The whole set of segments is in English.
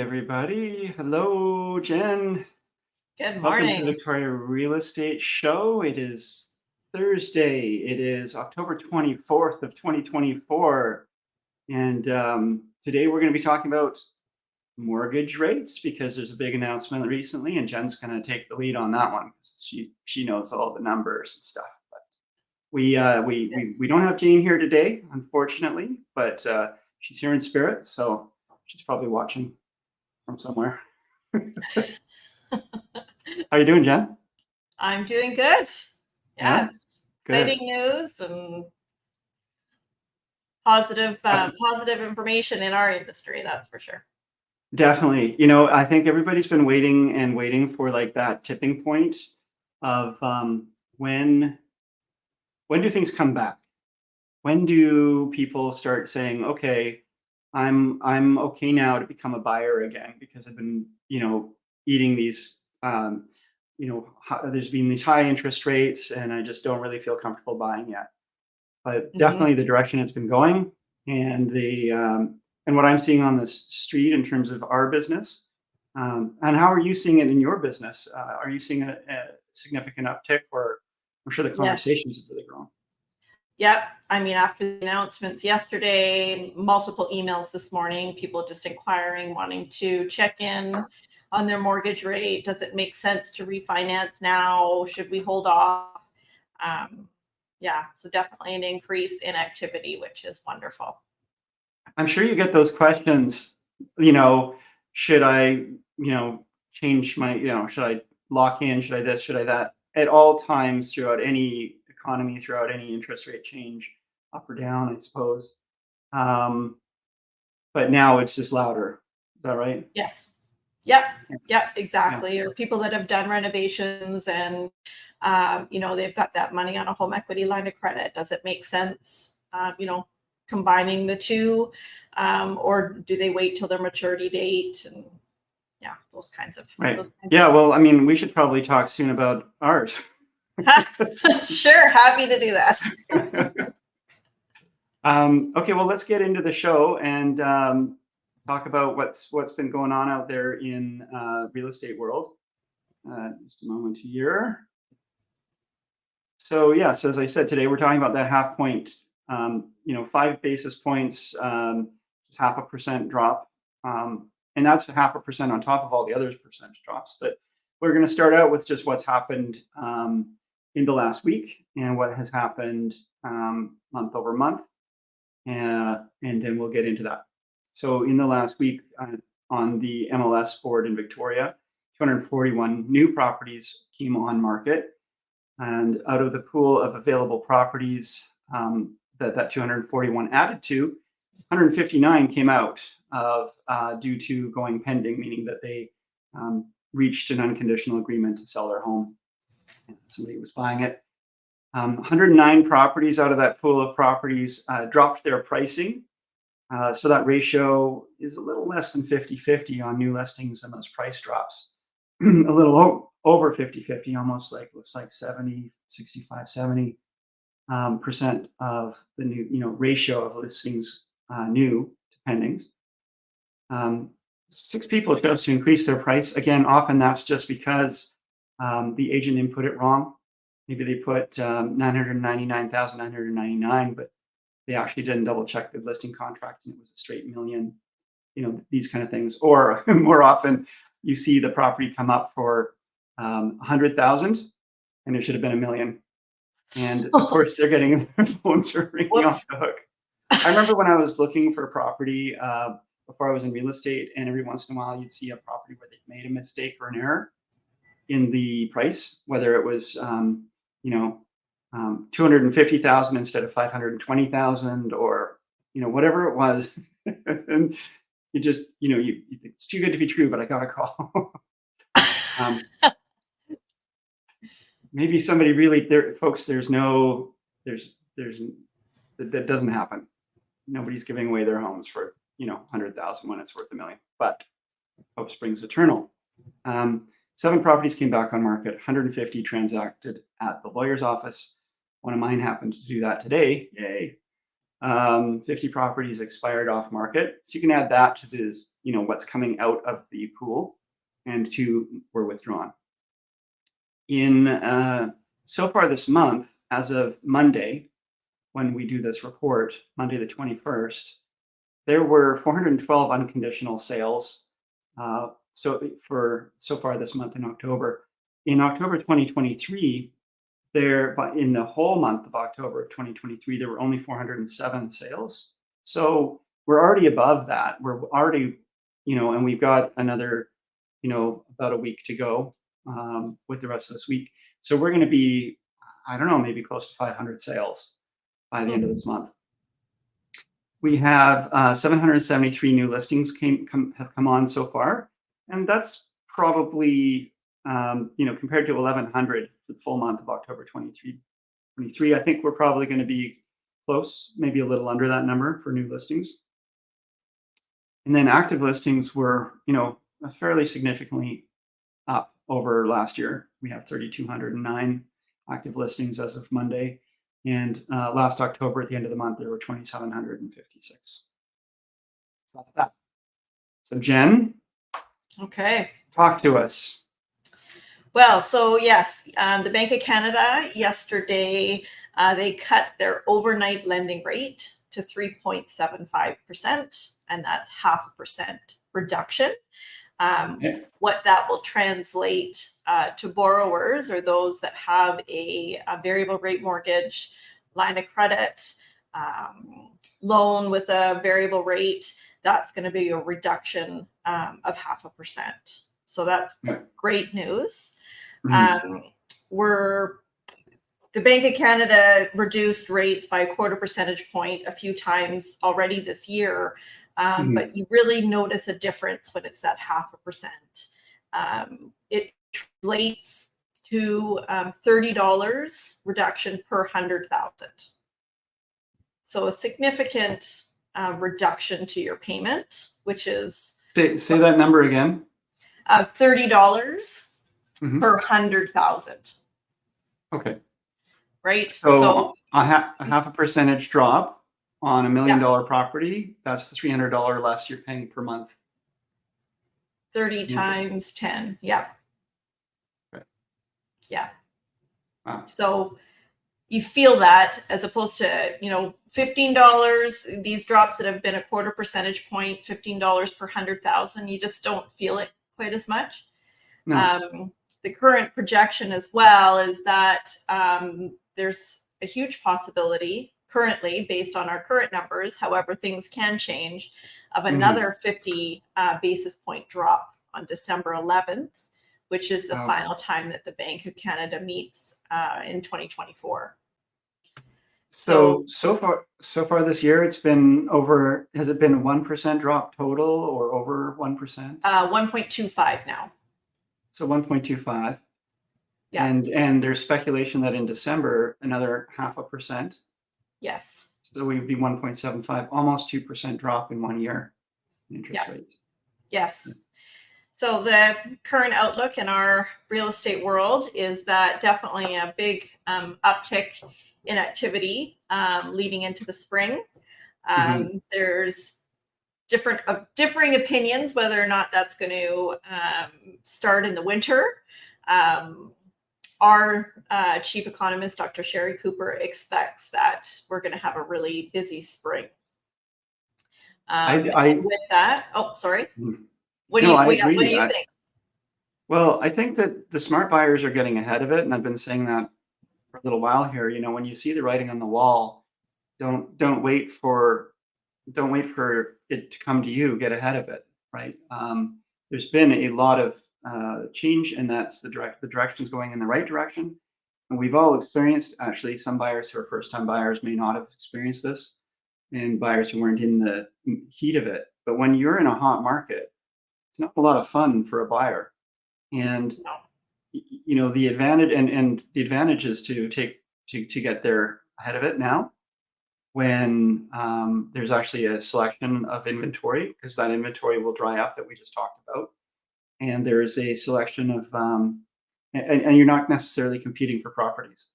everybody. Hello, Jen. Good Welcome to the morning. Victoria Real Estate Show. It is Thursday. It is October 24th of 2024. And today we're going to be talking about mortgage rates because there's a big announcement recently, and Jen's going to take the lead on that one because she knows all the numbers and stuff. But we don't have Jane here today, unfortunately, but she's here in spirit, so she's probably watching from somewhere. How you doing, Jen? I'm doing good. Yeah, It's good. exciting news and positive information in our industry, that's for sure. Definitely. I think everybody's been waiting and waiting for like that tipping point of when do things come back? When do people start saying, okay, I'm okay now to become a buyer again because I've been, eating these there's been these high interest rates and I just don't really feel comfortable buying yet. But hmm definitely the direction it's been going and and what I'm seeing on the street in terms of our business. And how are you seeing it in your business? Are you seeing a significant uptick, or I'm sure the Yes. conversations have really grown? Yep. I mean, after the announcements yesterday, multiple emails this morning, people just inquiring, wanting to check in on their mortgage rate. Does it make sense to refinance now? Should we hold off? Yeah, so definitely an increase in activity, which is wonderful. I'm sure you get those questions, you know, should I, change my, should I lock in? Should I this? Should I that? At all times throughout any economy, throughout any interest rate change, up or down, I suppose. Um, but now it's just louder. Is that right? Yes. Yep. Yeah. Yep. Yeah. Exactly. Or people that have done renovations and, they've got that money on a home equity line of credit. Does it make sense, combining the two? Or do they wait till their maturity date? And yeah, Right. those kinds of Yeah. Well, I mean, we should probably talk soon about ours. Sure. Happy to do that. Okay, well, let's get into the show and talk about what's been going on out there in real estate world. Just a moment here. So yes, as I said today, we're talking about that half point. 5 basis points, just 0.5% drop, and that's 0.5% on top of all the other percentage drops. But we're going to start out with just what's happened in the last week and what has happened month over month. And then we'll get into that. So in the last week on the MLS board in Victoria, 241 new properties came on market. And out of the pool of available properties that 241 added to, 159 came out of due to going pending, meaning that they reached an unconditional agreement to sell their home. And somebody was buying it. 109 properties out of that pool of properties dropped their pricing. So that ratio is a little less than 50-50 on new listings and those price drops. A little over 50-50, almost looks like 65-70% of the new, ratio of listings new to pendings. 6 people chose to increase their price. Again, often that's just because the agent input it wrong. Maybe they put 999,999, but they actually didn't double check the listing contract and it was a straight million, these kind of things. Or more often you see the property come up for 100,000 and it should have been $1 million. And of course they're getting their phones are ringing off the hook. I remember when I was looking for a property before I was in real estate, and every once in a while you'd see a property where they'd made a mistake or an error in the price, whether it was 250,000 instead of 520,000, or whatever it was. And you just you think it's too good to be true, but I got a call. Maybe somebody really there, folks. There's that doesn't happen. Nobody's giving away their homes for 100,000 when it's worth $1 million. But hope springs eternal. 7 properties came back on market. 150 transacted at the lawyer's office. One of mine happened to do that today. Yay! 50 properties expired off market. So you can add that to this, what's coming out of the pool, and 2 were withdrawn. In so far this month, as of Monday, when we do this report, Monday the 21st, there were 412 unconditional sales. So far this month in October. In October 2023, in the whole month of October of 2023, there were only 407 sales. So we're already above that. We're already, and we've got another, about a week to go with the rest of this week. So we're going to be, I don't know, maybe close to 500 sales by the end of this month. We have 773 new listings have come on so far, and that's probably, compared to 1,100 for the full month of October 23. I think we're probably going to be close, maybe a little under that number for new listings. And then active listings were, fairly significantly up over last year. We have 3,209 active listings as of Monday. And last October, at the end of the month, there were 2,756. So that's that. So Jen, Okay. talk to us. Well, so yes, the Bank of Canada yesterday, they cut their overnight lending rate to 3.75%, and that's 0.5% reduction. What that will translate to borrowers, or those that have a variable rate mortgage, line of credit, loan with a variable rate, that's going to be a reduction of 0.5%. So that's great news. The Bank of Canada reduced rates by 0.25 percentage point a few times already this year. But you really notice a difference when it's that 0.5%. It translates to $30 reduction per 100,000. So a significant reduction to your payment, which is say that number again. $30 per 100,000. Okay. Right. So a 0.5 percentage drop on $1 million property, that's the $300 less you're paying per month. 30 times 10. Yeah. Okay. Yeah. Wow. So you feel that, as opposed to, $15, these drops that have been a 0.25 percentage point, $15 per 100,000, you just don't feel it quite as much. No. The current projection as well is that there's a huge possibility currently, based on our current numbers, however, things can change, of another 50 basis point drop on December 11th, which is the final time that the Bank of Canada meets in 2024. So far this year, it's been over. Has it been 1% drop total, or over 1%? 1.25 now. So 1.25. Yeah. And there's speculation that in December, another 0.5%. Yes. So we'd be 1.75, almost 2% drop in 1 year in interest rates. Yes. So the current outlook in our real estate world is that definitely a big uptick in activity leading into the spring. There's differing opinions whether or not that's going to start in the winter. Our chief economist, Dr. Sherry Cooper, expects that we're going to have a really busy spring. With that, sorry. What do you think? Well, I think that the smart buyers are getting ahead of it, and I've been saying that for a little while here. When you see the writing on the wall, don't wait for it to come to you. Get ahead of it, right? There's been a lot of change, and that's the direction is going in the right direction. And we've all experienced, actually, some buyers who are first-time buyers may not have experienced this, and buyers who weren't in the heat of it. But when you're in a hot market, it's not a lot of fun for a buyer. And the advantage is to get there ahead of it now, when there's actually a selection of inventory, because that inventory will dry up that we just talked about. And there's a selection of, and you're not necessarily competing for properties.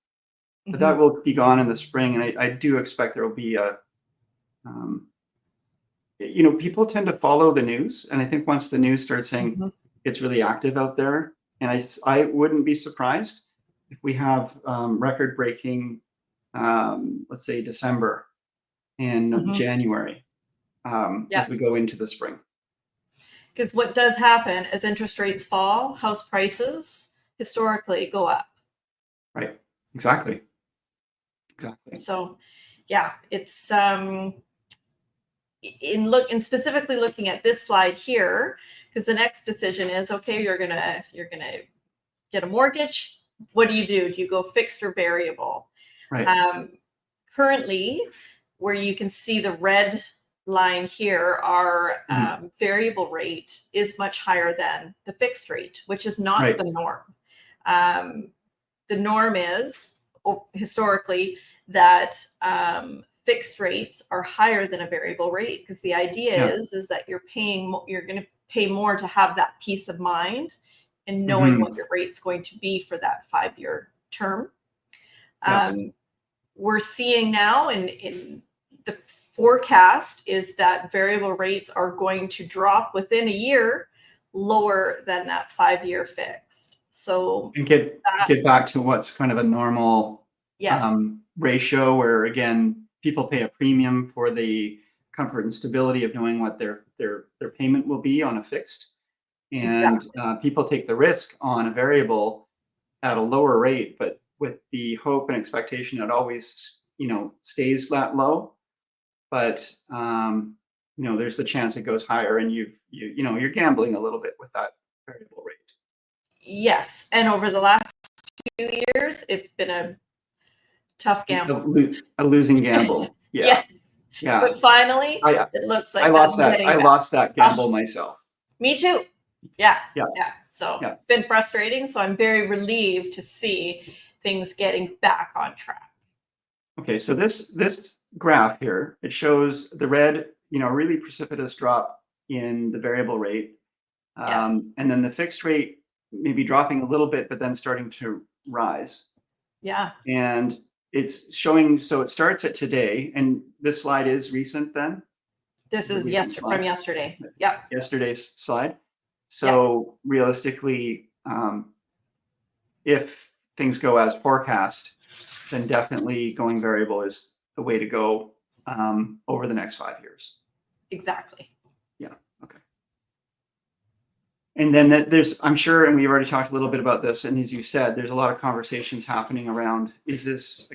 But that will be gone in the spring, and I do expect there will be a People tend to follow the news, and I think once the news starts saying Mhm. it's really active out there, and I wouldn't be surprised if we have record-breaking, let's say December and Mhm. January Yeah. as we go into the spring. Because what does happen as interest rates fall, house prices historically go up. Right. Exactly. Exactly. So, yeah, it's in specifically looking at this slide here, because the next decision is okay. You're gonna get a mortgage. What do? Do you go fixed or variable? Right. Um, Currently, where you can see the red line here, our Mhm. variable rate is much higher than the fixed rate, which is not Right. the norm. Um, the norm is historically that fixed rates are higher than a variable rate, because the idea Yeah. is that you're going to pay more to have that peace of mind and knowing what Hmm. your rate's going to be for that 5-year term. Yes. We're seeing now in the forecast is that variable rates are going to drop within a year lower than that 5-year fixed. So And get back to what's kind of a normal yes, ratio where again people pay a premium for the comfort and stability of knowing what their payment will be on a fixed, and exactly. people take the risk on a variable at a lower rate, but with the hope and expectation it always stays that low. But there's the chance it goes higher, and you're gambling a little bit with that variable rate. Yes, and over the last few years, it's been a tough gamble. A losing Yes, gamble. Yeah, yes. yeah. But finally, I it looks I like that's lost that. getting I back. lost that Oh, gamble myself. me too. Yeah, Yeah, yeah. So yeah. it's been frustrating. So I'm very relieved to see things getting back on track. Okay, so this graph here, it shows the red, really precipitous drop in the variable rate, Yes. and then the fixed rate maybe dropping a little bit, but then starting to rise. Yeah. And it's showing, so it starts at today, and this slide is recent then? This Is a is recent from slide? yesterday. Yep. Yesterday's slide. Yep. So realistically, if things go as forecast, then definitely going variable is the way to go over the next 5 years. Exactly. Yeah. Okay. And then there's, I'm sure, and we've already talked a little bit about this, and as you said, there's a lot of conversations happening around, is this,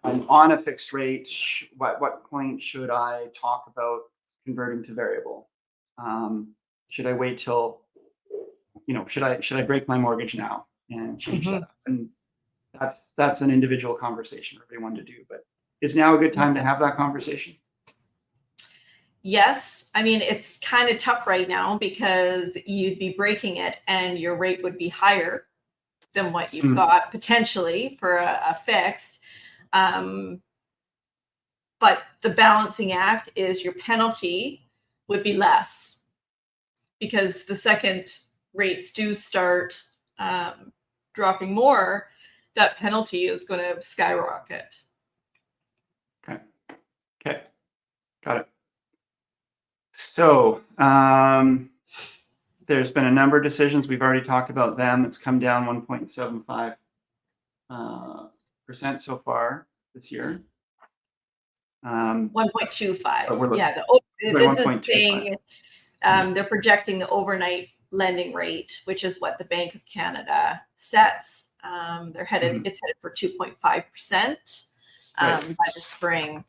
I'm on a fixed rate, what point should I talk about converting to variable? Should I wait till, should I break my mortgage now and change that Mhm. up? And that's an individual conversation for everyone to do, but is now a good time to have that conversation? Yes. I mean, it's kind of tough right now because you'd be breaking it and your rate would be higher than what you've Mm, got potentially for a fixed. Um, but the balancing act is your penalty would be less because the second rates do start dropping more, that penalty is going to skyrocket. okay. Okay. Got it. So, there's been a number of decisions. We've already talked about them. It's come down 1.75% percent so far this year. 1.25. But we're looking Yeah, by this is 1.25. saying they're projecting the overnight lending rate, which is what the Bank of Canada sets. Mhm. It's headed for 2.5% Right. by the spring.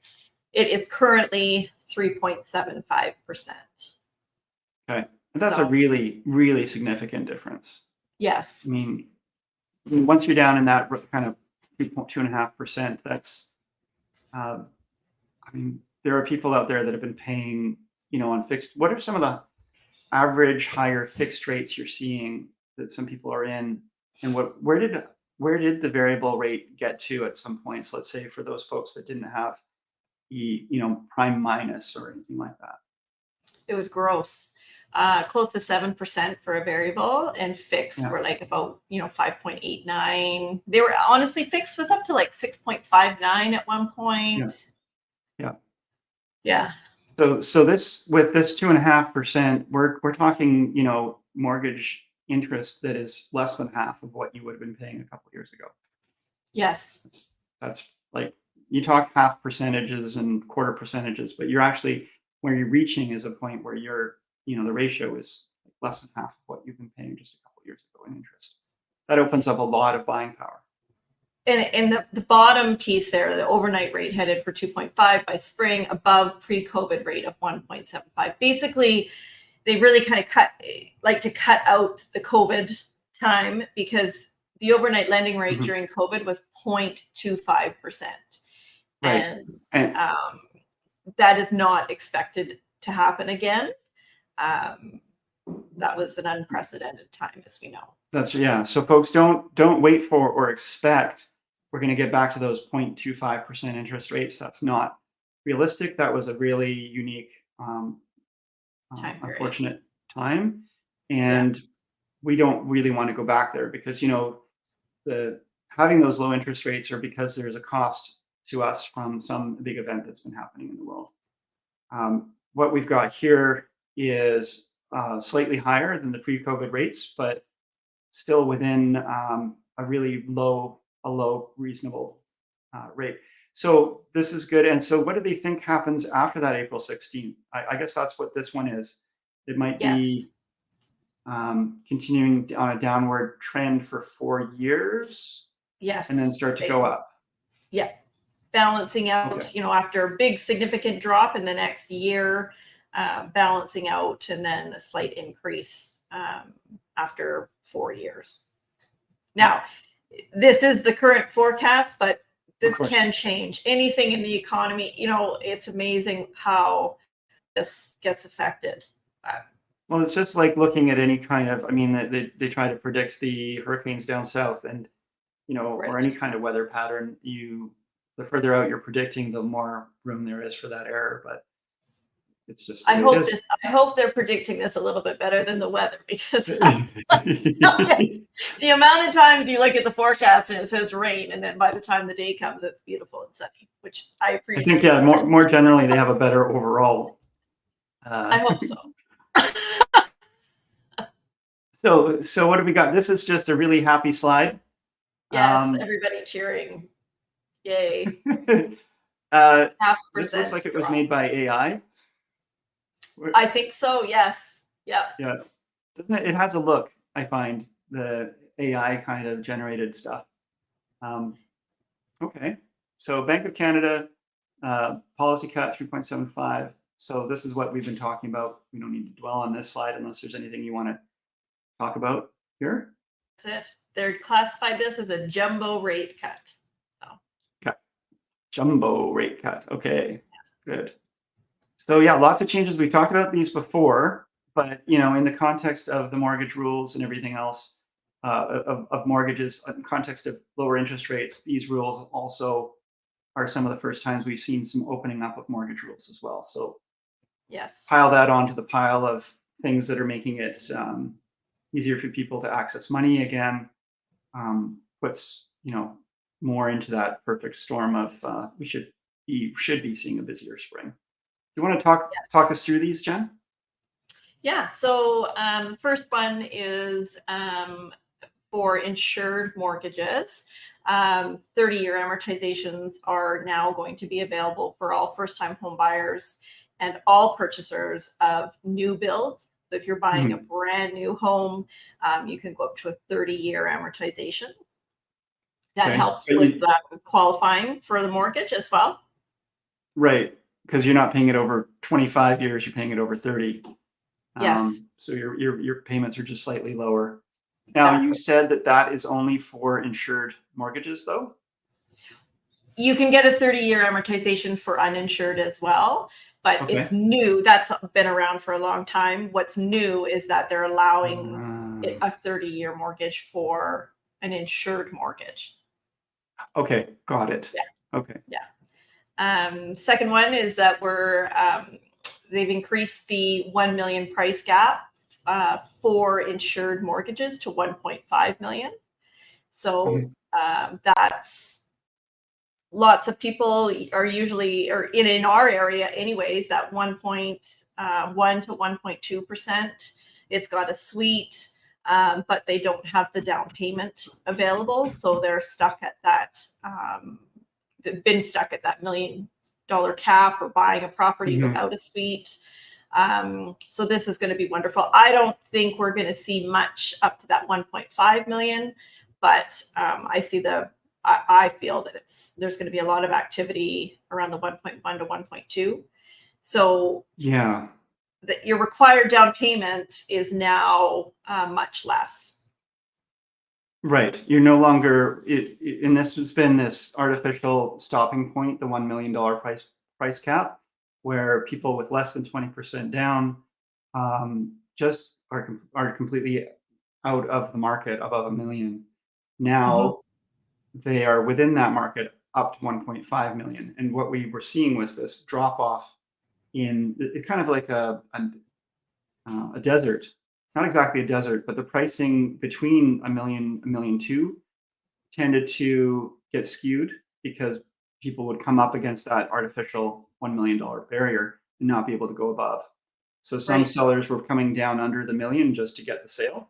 It is currently 3.75%. Okay. And that's a So really, really significant difference. yes, I mean, once you're down in that kind of 2.5%, that's, uh, I mean, there are people out there that have been paying, on fixed. What are some of the average higher fixed rates you're seeing that some people are in, and where did the variable rate get to at some points? Let's say for those folks that didn't have the prime minus or anything like that. it was gross. Close to 7% for a variable, and fixed Yeah. were like about 5.89. They were honestly fixed was up to like 6.59 at one Yeah. point. Yeah. Yeah. So this, with this 2.5%, we're talking, mortgage interest that is less than half of what you would have been paying a couple of years ago. Yes. That's like, you talk half percentages and quarter percentages, but you're actually, where you're reaching is a point where the ratio is less than half of what you've been paying just a couple of years ago in interest. That opens up a lot of buying power. And the bottom piece there, the overnight rate headed for 2.5 by spring, above pre-COVID rate of 1.75. Basically, they really kind of cut out the COVID time, because the overnight lending rate Mhm. during COVID was 0.25%. Right. And that is not expected to happen again. That was an unprecedented time, as we know. Yeah. So folks, don't wait for or expect we're going to get back to those 0.25% interest rates. That's not realistic. That was a really unique, Time period. unfortunate time, and we don't really want to go back there, because having those low interest rates are because there's a cost to us from some big event that's been happening in the world. What we've got here is slightly higher than the pre-COVID rates, but still within a really low, reasonable rate. So this is good. And so what do they think happens after that April 16th? I guess that's what this one is. It might be continuing on a downward trend for 4 years. Yes. And then start to go up. Yeah. Balancing out, Okay. After a big significant drop in the next year, balancing out, and then a slight increase after 4 years. Now, this is the current forecast, but this can change. Anything in the economy, it's amazing how this gets affected. Well, it's just like looking at any kind of, they try to predict the hurricanes down south, and, or any kind of weather pattern, the further out you're predicting, the more room there is for that error. But it's just, I hope they're predicting this a little bit better than the weather, because the amount of times you look at the forecast and it says rain, and then by the time the day comes, it's beautiful and sunny, which I appreciate. I think, more generally, they have a better overall. I hope so. So what have we got? This is just a really happy slide. Yes, everybody cheering. Yay. This looks like it was made by AI. I think so, yes. Yeah. Yeah. Doesn't it? It has a look, I find, the AI kind of generated stuff. Okay. So Bank of Canada, policy cut 3.75. So this is what we've been talking about. We don't need to dwell on this slide unless there's anything you want to talk about here. That's it. They're classified this as a jumbo rate cut. Okay. Jumbo rate cut. Okay, good. So yeah, lots of changes. We've talked about these before, but in the context of the mortgage rules and everything else, of mortgages, in context of lower interest rates, these rules also are some of the first times we've seen some opening up of mortgage rules as well. So yes, pile that onto the pile of things that are making it easier for people to access money again. Puts more into that perfect storm of we should be seeing a busier spring. Do you want to talk us through these, Jen? Yeah. So the first one is for insured mortgages. 30-year amortizations are now going to be available for all first-time home buyers and all purchasers of new builds. So if you're buying a brand new home, you can go up to a 30-year amortization. That helps with qualifying for the mortgage as well. Right, because you're not paying it over 25 years; you're paying it over 30. Yes. So your payments are just slightly lower. Exactly. Now, you said that is only for insured mortgages, though? You can get a 30-year amortization for uninsured as well, but it's new. That's been around for a long time. What's new is that they're allowing a 30-year mortgage for an insured mortgage. Okay, got it. Yeah. Okay. Yeah. Second one is that they've increased the 1 million price gap for insured mortgages to 1.5 million. So that's lots of people are usually, or in our area anyways, that 1.1 to 1.2%. It's got a suite, but they don't have the down payment available. So they're stuck at that, they've been stuck at that $1 million cap or buying a property Mhm. without a suite. So this is going to be wonderful. I don't think we're going to see much up to that 1.5 million, but I feel that there's going to be a lot of activity around the 1.1 to 1.2. So Yeah. your required down payment is now much less. Right. You're no longer and this has been this artificial stopping point, the $1 million price cap, where people with less than 20% down just are completely out of the market above $1 million. Now they are within that market up to 1.5 million. And what we were seeing was this drop off in it, kind of like a desert, not exactly a desert, but the pricing between $1 million, $1.2 million tended to get skewed because people would come up against that artificial $1 million barrier and not be able to go above. So some Right. sellers were coming down under the million just to get the sale,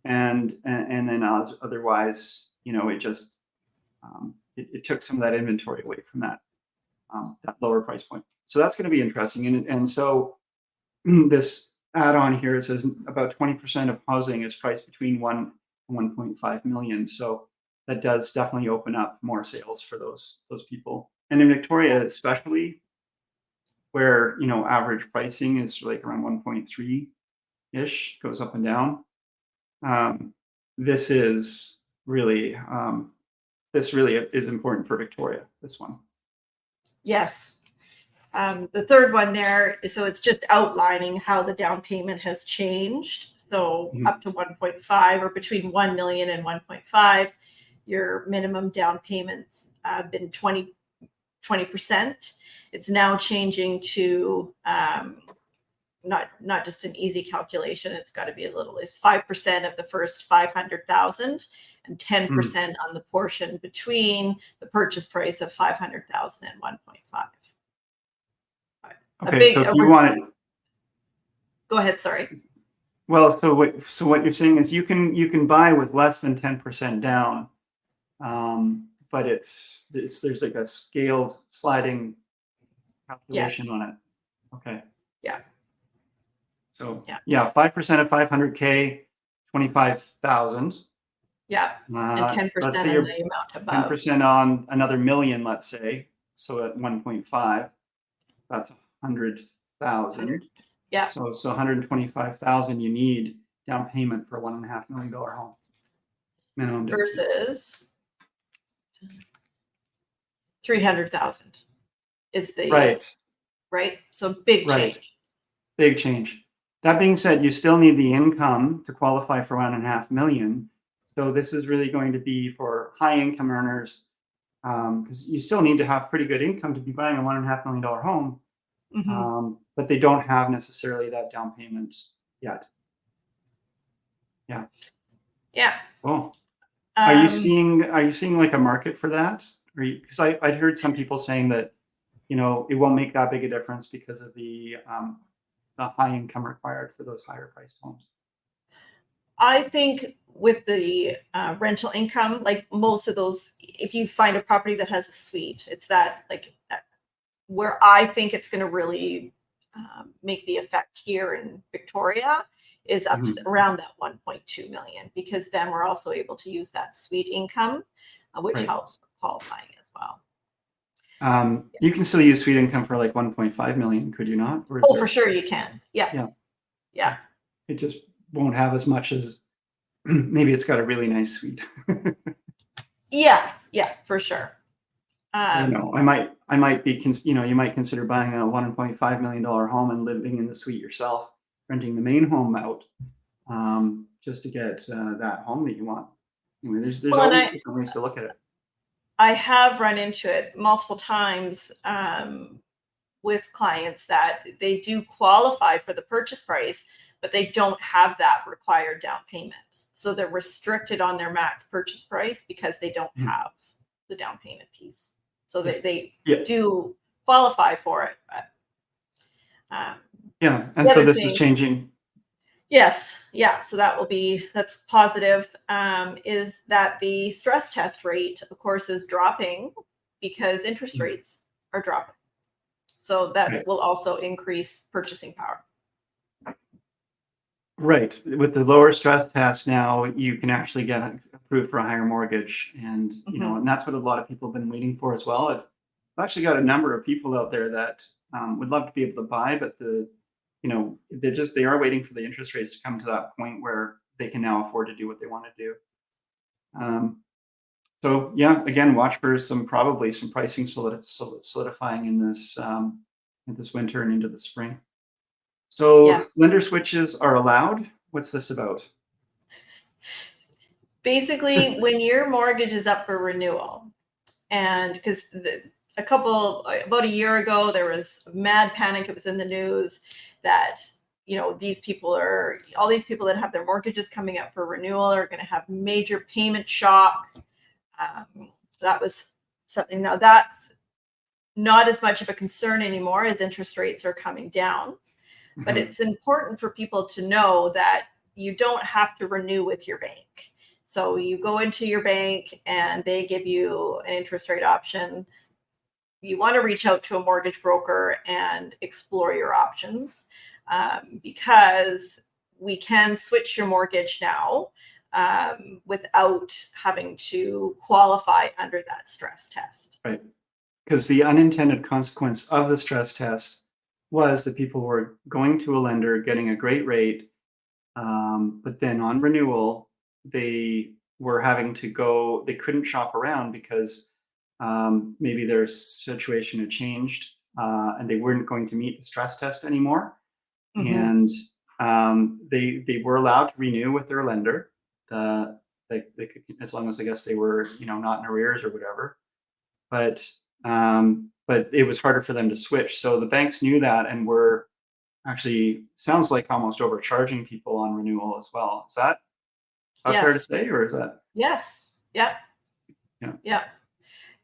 and then otherwise, it just it took some of that inventory away from that lower price point. So that's going to be interesting, and so this add-on here, it says about 20% of housing is priced between 1 and 1.5 million. So that does definitely open up more sales for those people. And in Victoria, especially, where average pricing is like around 1.3 ish, goes up and down. This is really is important for Victoria. This one. Yes. The third one there, so it's just outlining how the down payment has changed. So up to 1.5 or between 1 million and 1.5, your minimum down payments have been 20%. It's now changing to not just an easy calculation. It's got to be it's 5% of the first 500,000 and 10% on the portion between the purchase price of 500,000 and 1.5. Okay, so if you want it, go ahead. Sorry. Well, so what you're saying is you can buy with less than 10% down, but there's like a scaled sliding calculation on it. Okay. Yeah. So yeah, 5% of 500K, 25,000. Yeah, and 10% let's say on the amount above. 10% on another million, let's say. So at 1.5, that's 100,000. Yeah. So 125,000 you need down payment for a $1.5 million home. Minimum versus 300,000 is the right. So big change. Big change. That being said, you still need the income to qualify for $1.5 million. So this is really going to be for high income earners, because you still need to have pretty good income to be buying a $1.5 million home. But they don't have necessarily that down payment yet. Yeah. Yeah. Cool. Are you seeing like a market for that? Because I'd heard some people saying that it won't make that big a difference because of the high income required for those higher priced homes. I think with the rental income, like most of those, if you find a property that has a suite, it's that where I think it's going to really make the effect here in Victoria is up to around that 1.2 million, because then we're also able to use that suite income, which helps with qualifying as well. You can still use suite income for like 1.5 million, could you not? For sure you can. Yeah. It just won't have as much as maybe it's got a really nice suite. Yeah, for sure. I don't know. I might be, you might consider buying a $1.5 million home and living in the suite yourself, renting the main home out, just to get that home that you want. There's always different ways to look at it. I have run into it multiple times with clients that they do qualify for the purchase price, but they don't have that required down payment. So they're restricted on their max purchase price because they don't have the down payment piece. So they Yeah. do qualify for it. But, Yeah. And the so other this is thing- changing. Yes, yeah, so that's positive, is that the stress test rate, of course, is dropping because interest rates are dropping. So that Right. will also increase purchasing power. Right. With the lower stress test now, you can actually get approved for a higher mortgage. And, and that's what a lot of people have been waiting for as well. I've actually got a number of people out there that would love to be able to buy, but they are waiting for the interest rates to come to that point where they can now afford to do what they want to do. So yeah, again, watch for probably some pricing solidifying in this winter and into the spring. So Yeah. lender switches are allowed. What's this about? Basically, when your mortgage is up for renewal, and because about a year ago, there was mad panic. It was in the news that all these people that have their mortgages coming up for renewal are going to have major payment shock. That was something. Now that's not as much of a concern anymore as interest rates are coming down. But it's important for people to know that you don't have to renew with your bank. So you go into your bank and they give you an interest rate option. You want to reach out to a mortgage broker and explore your options, because we can switch your mortgage now without having to qualify under that stress test. Right. Because the unintended consequence of the stress test was that people were going to a lender, getting a great rate, but then on renewal, they were having to go, they couldn't shop around because maybe their situation had changed and they weren't going to meet the stress test anymore. And they were allowed to renew with their lender. They could, as long as I guess they were, not in arrears or whatever. But it was harder for them to switch. So the banks knew that and were actually, sounds like, almost overcharging people on renewal as well. Is that fair to say, or is that? Yes. Yeah. Yeah.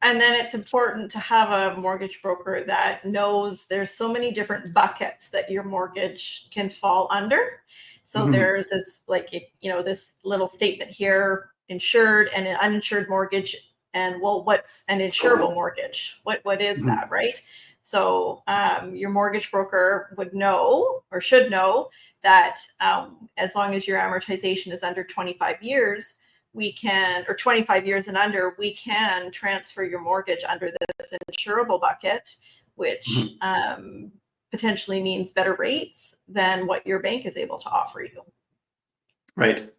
And then it's important to have a mortgage broker that knows there's so many different buckets that your mortgage can fall under. So there's this, this little statement here, insured and an uninsured mortgage. And what's an insurable mortgage? What is that, right? So your mortgage broker would know or should know that as long as your amortization is under 25 years, or 25 years and under, we can transfer your mortgage under this insurable bucket, which potentially means better rates than what your bank is able to offer you. Right.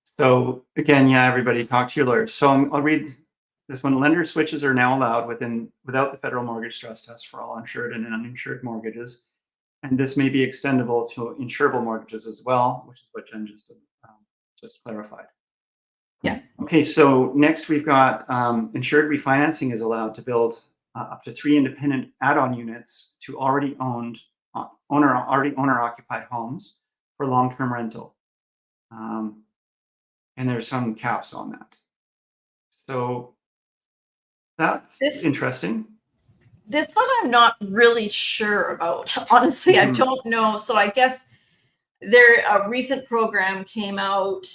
So again, yeah, everybody talk to your lawyer. So I'll read this one. Lender switches are now allowed without the federal mortgage stress test for all insured and uninsured mortgages. And this may be extendable to insurable mortgages as well, which is what Jen just clarified. Yeah. Okay, so next we've got insured refinancing is allowed to build up to 3 independent add-on units to already owner-occupied homes for long-term rental. And there's some caps on that. So that's interesting. This one I'm not really sure about. Honestly, I don't know. So I guess a recent program came out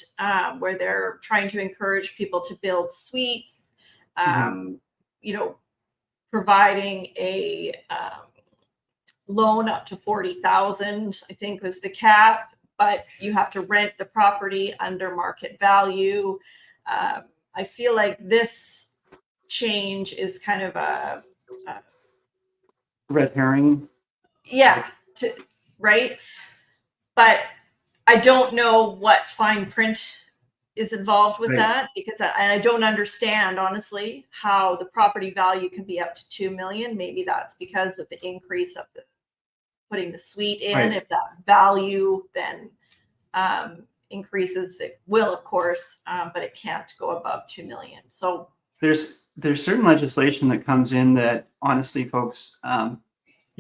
where they're trying to encourage people to build suites, providing a loan up to $40,000, I think was the cap, but you have to rent the property under market value. I feel like this change is kind of a red herring. Yeah, right. But I don't know what fine print is involved with that, because I don't understand, honestly, how the property value can be up to $2 million. Maybe that's because with the increase of putting the suite in, if that value then increases, it will, of course, but it can't go above $2 million. So there's certain legislation that comes in that, honestly, folks,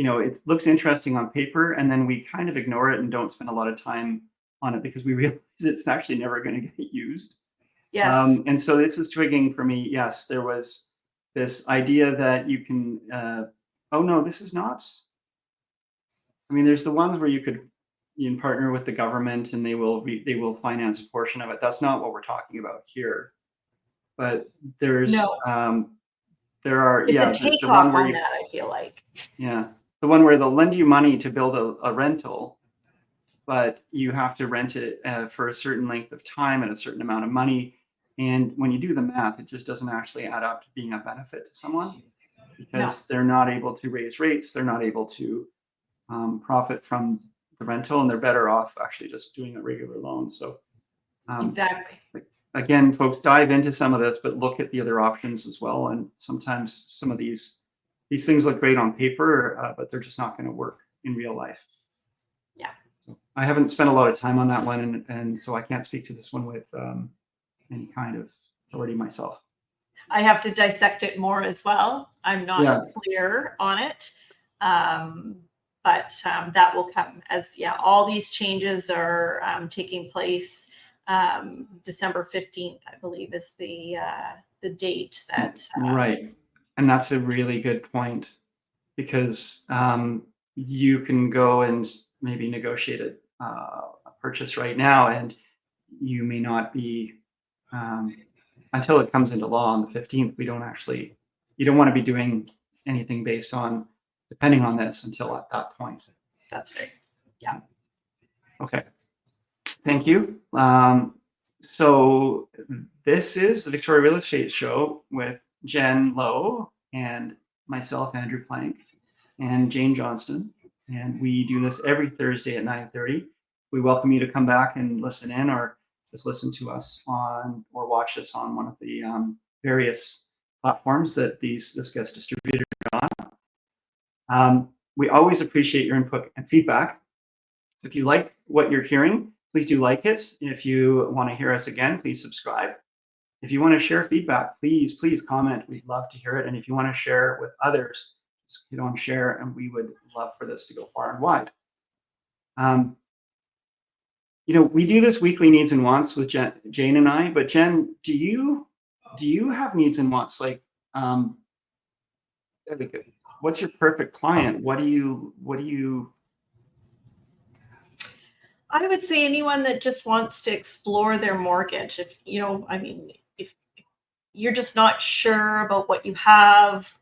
it looks interesting on paper, and then we kind of ignore it and don't spend a lot of time on it because we realize it's actually never going to get used. Yes. And so this is triggering for me. Yes, there was this idea that you can, oh no, this is not. I mean, there's the ones where you can partner with the government and they will finance a portion of it. That's not what we're talking about here. But No, there are, it's a yeah, the one takeoff where on you, that, I feel like. yeah, the one where they'll lend you money to build a rental, but you have to rent it for a certain length of time and a certain amount of money. And when you do the math, it just doesn't actually add up to being a benefit to someone No, because they're not able to raise rates. They're not able to profit from the rental, and they're better off actually just doing a regular loan. So exactly. again, folks, dive into some of this, but look at the other options as well. And sometimes some of these things look great on paper, but they're just not going to work in real life. Yeah. So I haven't spent a lot of time on that one, and so I can't speak to this one with any kind of authority myself. I have to dissect it more as well. I'm not Yeah. clear on it. But that will come as, yeah, all these changes are taking place. December 15th, I believe, is the date that. Right. And that's a really good point because you can go and maybe negotiate a purchase right now, and you may not be until it comes into law on the 15th. You don't want to be doing anything based on depending on this until at that point. That's right. Yeah. Okay. Thank you. So this is the Victoria Real Estate Show with Jen Lowe and myself, Andrew Plank, and Jane Johnston. And we do this every Thursday at 9:30. We welcome you to come back and listen in, or just listen to us on, or watch us on one of the various platforms that this gets distributed on. We always appreciate your input and feedback. So if you like what you're hearing, please do like it. If you want to hear us again, please subscribe. If you want to share feedback, please comment. We'd love to hear it. And if you want to share it with others, just hit on share, and we would love for this to go far and wide. We do this weekly needs and wants with Jane and I, but Jen, do you have needs and wants? Like, what's your perfect client? What do you I would say anyone that just wants to explore their mortgage. If you're just not sure about what you have,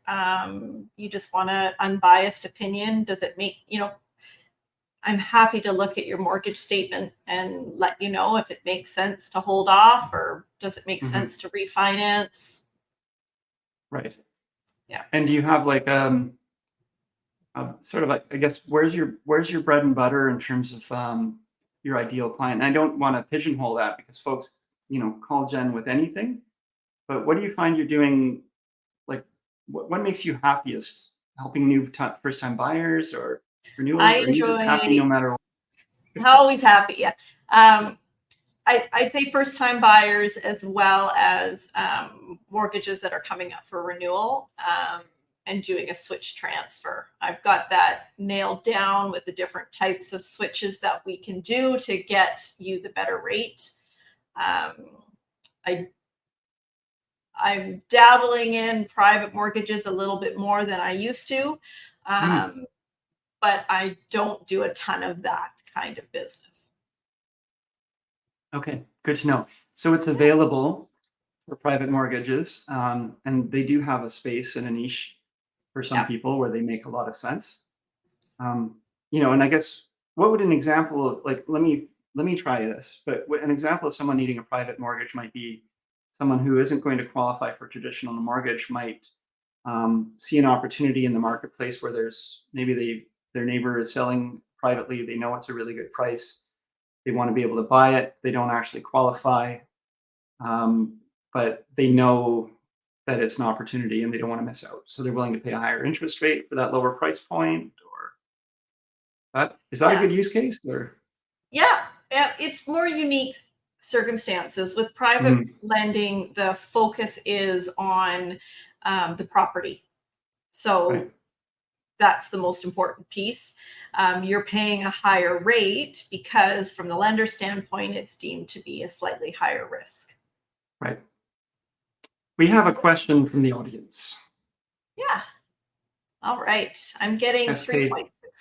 you just want an unbiased opinion. Does it make, I'm happy to look at your mortgage statement and let you know if it makes sense to hold off, or does it make sense to refinance? Right. Yeah. And do you have like sort of like, I guess, where's your bread and butter in terms of your ideal client? And I don't want to pigeonhole that because folks, call Jen with anything. But what do you find you're doing? Like, what makes you happiest? Helping new first-time buyers or renewals? I or are you just happy no matter what? Always happy, yeah. I'd say first-time buyers as well as mortgages that are coming up for renewal and doing a switch transfer. I've got that nailed down with the different types of switches that we can do to get you the better rate. I'm dabbling in private mortgages a little bit more than I used to, but I don't do a ton of that kind of business. Okay, good to know. So it's available for private mortgages, and they do have a space and a niche for some people where they make a lot of sense. And I guess what would an example of, like, let me try this, but an example of someone needing a private mortgage might be someone who isn't going to qualify for traditional mortgage might see an opportunity in the marketplace where there's maybe their neighbor is selling privately. They know it's a really good price. They want to be able to buy it. They don't actually qualify, but they know that it's an opportunity and they don't want to miss out. So they're willing to pay a higher interest rate for that lower price point. Or is that a good use case? Or yeah, it's more unique circumstances. With private lending, the focus is on the property. So that's the most important piece. You're paying a higher rate because from the lender standpoint, it's deemed to be a slightly higher risk. Right. We have a question from the audience. Yeah. All right. I'm getting SK.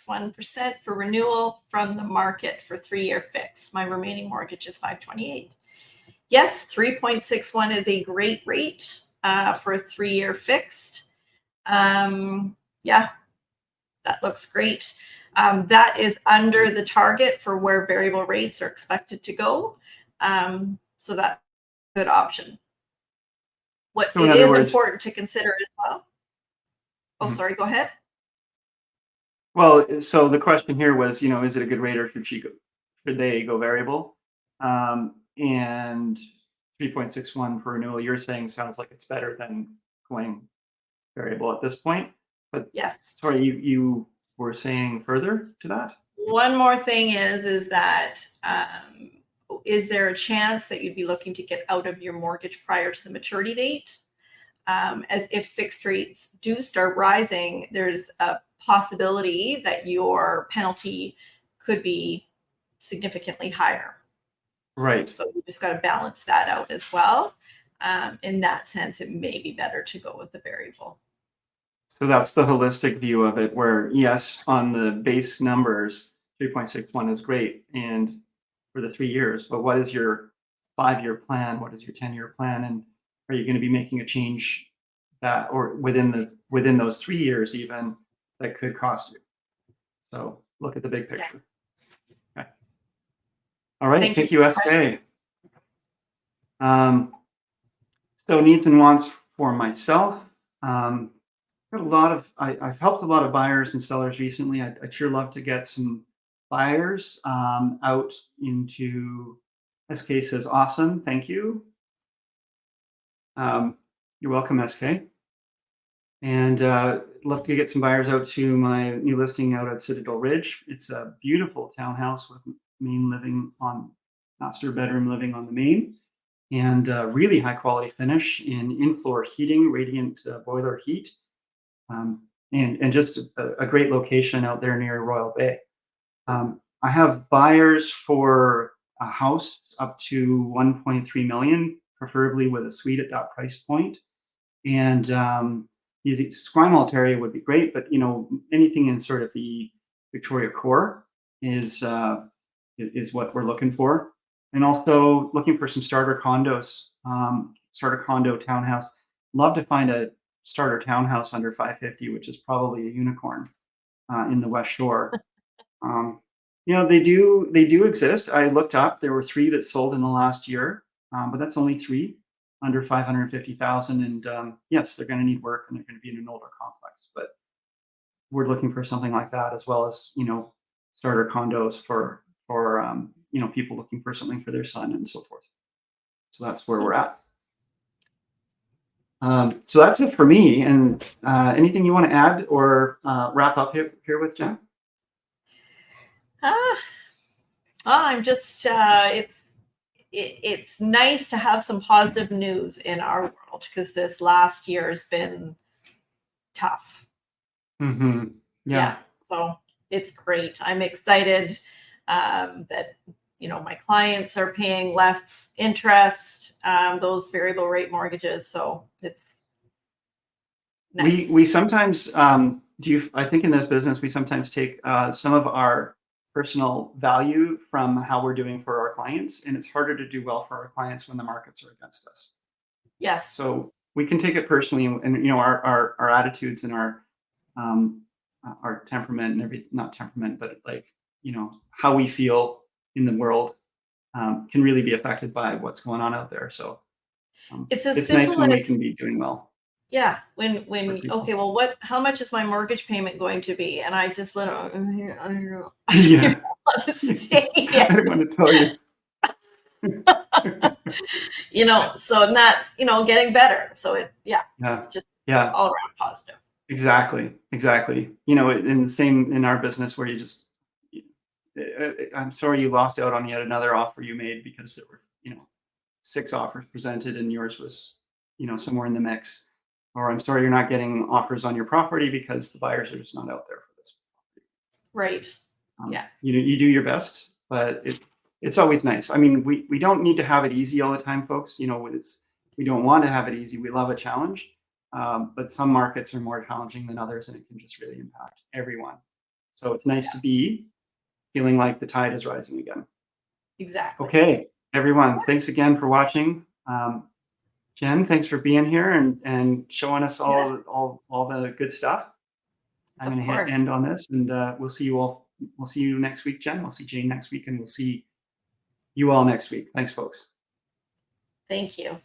3.61% for renewal from the market for 3-year fixed. My remaining mortgage is 528. Yes, 3.61 is a great rate for a 3-year fixed. Yeah, that looks great. That is under the target for where variable rates are expected to go. So that's a good option. What So in it other is words, important to consider as well. Oh, Mhm. sorry, go ahead. Well, so the question here was, is it a good rate or should they go variable? And 3.61 for renewal, you're saying sounds like it's better than going variable at this point. But Yes. sorry, you were saying further to that? One more thing is that is there a chance that you'd be looking to get out of your mortgage prior to the maturity date? As if fixed rates do start rising, there's a possibility that your penalty could be significantly higher. Right. So you just got to balance that out as well. In that sense, it may be better to go with the variable. So that's the holistic view of it, where yes, on the base numbers, 3.61 is great, and for the 3 years, but what is your 5-year plan? What is your 10-year plan? And are you going to be making a change that, or within those 3 years even, that could cost you? So look at the big picture. Yeah. Okay. All right. Thank you, SK. So needs and wants for myself. I've helped a lot of buyers and sellers recently. I'd sure love to get some buyers out into. SK says, awesome, thank you. You're welcome, SK. And love to get some buyers out to my new listing out at Citadel Ridge. It's a beautiful townhouse with master bedroom living on the main, and really high quality finish in floor heating, radiant boiler heat. And just a great location out there near Royal Bay. I have buyers for a house up to 1.3 million, preferably with a suite at that price point. And the Esquimalt area would be great, but anything in sort of the Victoria core is what we're looking for. And also looking for some starter condos, starter condo townhouse. Love to find a starter townhouse under 550, which is probably a unicorn in the West Shore. They do exist. I looked up. There were 3 that sold in the last year, but that's only 3 under 550,000. And yes, they're going to need work and they're going to be in an older complex. But we're looking for something like that, as well as starter condos for people looking for something for their son and so forth. So that's where we're at. So that's it for me. And anything you want to add or wrap up here with, Jen? I'm just it's nice to have some positive news in our world, because this last year has been tough. Mm-hmm. Yeah. So it's great. I'm excited that my clients are paying less interest, those variable rate mortgages. So it's nice. We sometimes I think in this business we sometimes take some of our personal value from how we're doing for our clients, and it's harder to do well for our clients when the markets are against us. Yes. So we can take it personally, and our attitudes and our temperament and everything, not temperament, but how we feel in the world can really be affected by what's going on out there. So it's nice when we can be doing well. Yeah. When okay, well, how much is my mortgage payment going to be? And I just let I don't know. Yeah. I don't want to say it. I don't want to tell you. So that's, getting better. So it's just all around positive. Exactly. In the same in our business where you just, I'm sorry you lost out on yet another offer you made because there were, 6 offers presented and yours was, somewhere in the mix. Or I'm sorry you're not getting offers on your property because the buyers are just not out there for this. Right. You do your best, but it's always nice. I mean, we don't need to have it easy all the time, folks. We don't want to have it easy. We love a challenge. But some markets are more challenging than others, and it can just really impact everyone. So it's nice to be feeling like the tide is rising again. Exactly. Okay, everyone, thanks again for watching. Jen, thanks for being here and showing us all the good stuff. I'm going to hit end on this, and we'll see you all. We'll see you next week, Jen. We'll see Jane next week, and we'll see you all next week. Thanks, folks. Thank you.